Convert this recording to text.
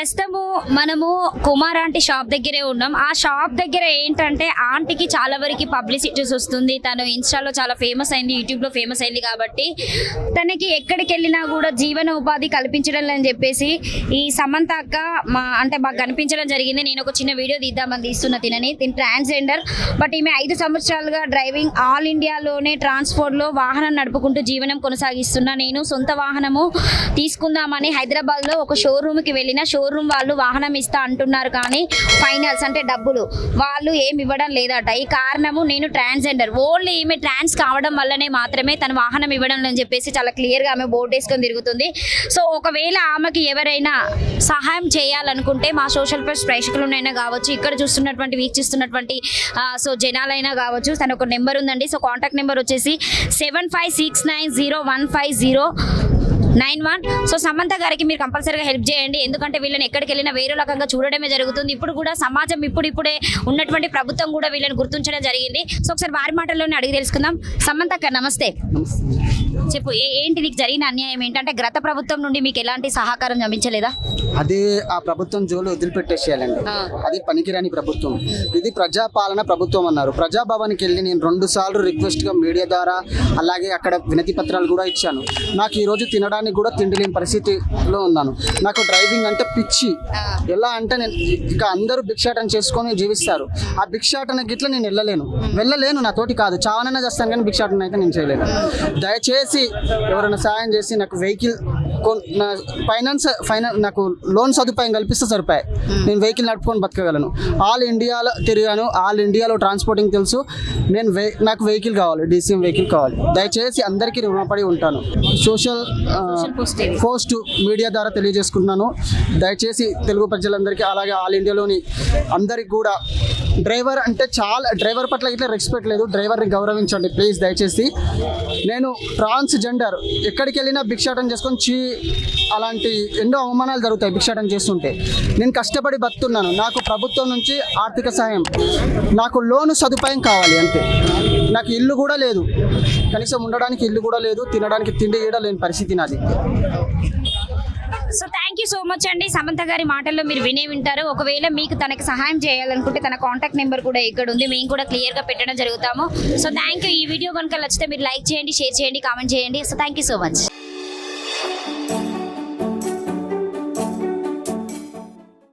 ప్రస్తుతము మనము Kumar aunty shop దగ్గరే ఉన్నాం. ఆ షాప్ దగ్గర ఏంటంటే ఆంటీకి చాలా వరకు పబ్లిసిటీస్ వస్తుంది. తను ఇన్స్టాలో చాలా ఫేమస్ అయింది, యూట్యూబ్లో ఫేమస్ అయింది కాబట్టి తనకి ఎక్కడికి వెళ్ళినా కూడా జీవన ఉపాధి కల్పించడం అని చెప్పేసి ఈ సమంత అక్క మాకు కనిపించడం జరిగింది. నేను ఒక చిన్న వీడియో తీద్దామని తీస్తున్న తిని ట్రాన్స్జెండర్, బట్ ఈమె 5 సంవత్సరాలుగా డ్రైవింగ్ ఆల్ ఇండియాలోనే ట్రాన్స్పోర్ట్లో వాహనం నడుపుకుంటూ జీవనం కొనసాగిస్తున్నా. నేను సొంత వాహనము తీసుకుందామని హైదరాబాద్లో ఒక షోరూమ్కి వెళ్ళిన షోరూమ్ వాళ్ళు వాహనం ఇస్తా అంటున్నారు, కానీ ఫైనల్స్ అంటే డబ్బులు వాళ్ళు ఏమి ఇవ్వడం లేదట. ఈ కారణము నేను ట్రాన్స్జెండర్, ఓన్లీ ఈమె ట్రాన్స్ కావడం వల్లనే మాత్రమే తన వాహనం ఇవ్వడం అని చెప్పేసి చాలా క్లియర్గా ఆమె బోర్డు వేసుకొని తిరుగుతుంది. సో ఒకవేళ ఆమెకి ఎవరైనా సహాయం చేయాలనుకుంటే మా సోషల్ ప్లస్ ప్రేక్షకులైనా కావచ్చు, ఇక్కడ చూస్తున్నటువంటి వీక్షిస్తున్నటువంటి సో జనాలైనా కావచ్చు, తన ఒక నెంబర్ ఉందండి. సో కాంటాక్ట్ నెంబర్ వచ్చేసి 7569015091. సో సమంత గారికి మీరు కంపల్సరీగా హెల్ప్ చేయండి, ఎందుకంటే వీళ్ళని ఎక్కడికి వెళ్ళినా వేరే రకంగా చూడడమే జరుగుతుంది. ఇప్పుడు కూడా సమాజం ఇప్పుడిప్పుడే ఉన్నటువంటి ప్రభుత్వం కూడా వీళ్ళని గుర్తించడం జరిగింది. సో ఒకసారి వారి మాటల్లోనే అడిగి తెలుసుకుందాం. సమంత గారు నమస్తే, చెప్పు ఏంటి నీకు జరిగిన అన్యాయం ఏంటంటే గత ప్రభుత్వం నుండి మీకు ఎలాంటి సహకారం లభించలేదా? అది ఆ ప్రభుత్వం జోలు వదిలిపెట్టేసేయాలండి. అది పనికిరాని ప్రభుత్వం. ఇది ప్రజాపాలన ప్రభుత్వం అన్నారు. ప్రజాభవన్కి వెళ్ళి నేను 2 సార్లు రిక్వెస్ట్గా మీడియా ద్వారా అలాగే అక్కడ వినతి పత్రాలు కూడా ఇచ్చాను. నాకు ఈరోజు తినడానికి కూడా తిండి లేని పరిస్థితిలో ఉన్నాను. నాకు డ్రైవింగ్ అంటే పిచ్చి. ఎలా అంటే నేను ఇక అందరూ భిక్షాటన చేసుకొని జీవిస్తారు. ఆ భిక్షాటన గిట్ల నేను వెళ్ళలేను, నాతోటి కాదు, చావనైనా చేస్తాను కానీ భిక్షాటన అయితే నేను చేయలేను. దయచేసి ఎవరైనా సాయం చేసి నాకు వెహికల్ ఫైనాన్స్ నాకు లోన్ సదుపాయం కల్పిస్తే సరిపోయాయి. నేను వెహికల్ నడుపుకొని బతకగలను. ఆల్ ఇండియాలో తిరిగాను, ఆల్ ఇండియాలో ట్రాన్స్పోర్టింగ్ తెలుసు. నాకు వెహికల్ కావాలి, డీసీఎం వెహికల్ కావాలి. దయచేసి అందరికీ రుణపడి ఉంటాను. సోషల్ పోస్ట్ మీడియా ద్వారా తెలియజేసుకుంటున్నాను. దయచేసి తెలుగు ప్రజలందరికీ అలాగే ఆల్ ఇండియాలోని అందరికి కూడా డ్రైవర్ అంటే డ్రైవర్ పట్ల ఇట్లా రెస్పెక్ట్ లేదు. డ్రైవర్ని గౌరవించండి ప్లీజ్ దయచేసి. నేను ట్రాన్స్జెండర్, ఎక్కడికి వెళ్ళినా భిక్షాటన చేసుకొని అలాంటి ఎన్నో అవమానాలు జరుగుతాయి భిక్షాటన చేస్తుంటే. నేను కష్టపడి బతున్నాను. నాకు ప్రభుత్వం నుంచి ఆర్థిక సహాయం, నాకు లోను సదుపాయం కావాలి అంతే. నాకు ఇల్లు కూడా లేదు, కనీసం ఉండడానికి ఇల్లు కూడా లేదు, తినడానికి తిండి కూడా లేని పరిస్థితి నాది. So thank you so much అండి. సమంత గారి మాటల్లో మీరు వినే వింటారు. ఒకవేళ మీకు తనకి సహాయం చేయాలనుకుంటే తన కాంటాక్ట్ నెంబర్ కూడా ఇక్కడ ఉంది, మేము కూడా క్లియర్గా పెట్టడం జరుగుతాము. So thank you. ఈ వీడియో కనుక నచ్చితే మీరు లైక్ చేయండి, షేర్ చేయండి, కామెంట్ చేయండి. So thank you so much.